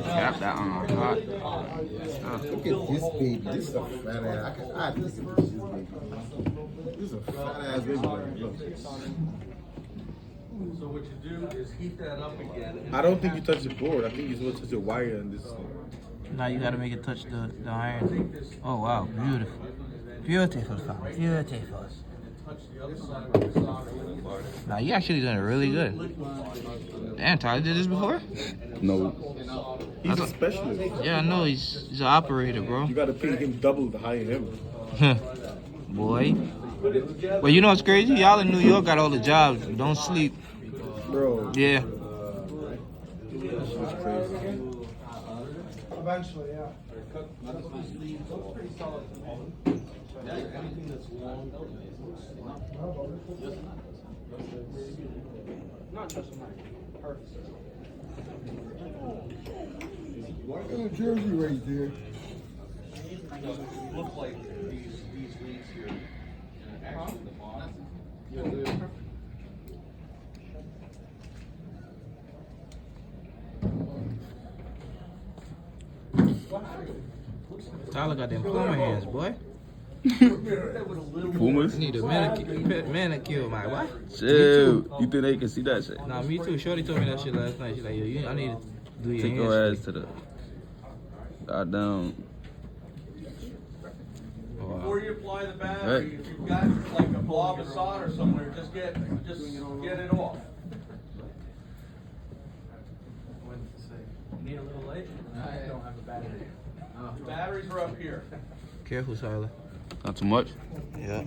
Tap that on hot. Look at this baby. This is a fat ass. I think this baby. This is a fat ass baby. Look. So what you do is heat that up again. I don't think you touch the board. I think you're supposed to touch the wire on this. Now you gotta make it touch the iron. Oh wow, beautiful. Beautiful, fam. Beautiful. Now you actually doing it really good. Damn, Tyler did this before? No. He's a specialist. Yeah, I know. He's an operator, bro. You gotta pay him double to hire him. Boy. Well, you know what's crazy? Y'all in New York got all the jobs. Don't sleep. Bro. Yeah. That's crazy. Eventually, yeah. Not just mine. Perfect. Jersey right there. Look like these leaves here. Actually, the bottom. Tyler got them plumber hands, boy. Pumas? Need a manicure, my boy. Chill. You think they can see that shit? Nah, me too. Shorty told me that shit last night. She's like, yo, I need to do your Take hands. your ass to the goddamn. Before you apply the battery, if you've got like a blob of solder somewhere, just get it off. Need a little light? I don't have a battery. The batteries are up here. Careful, Tyler. Not too much. Yeah.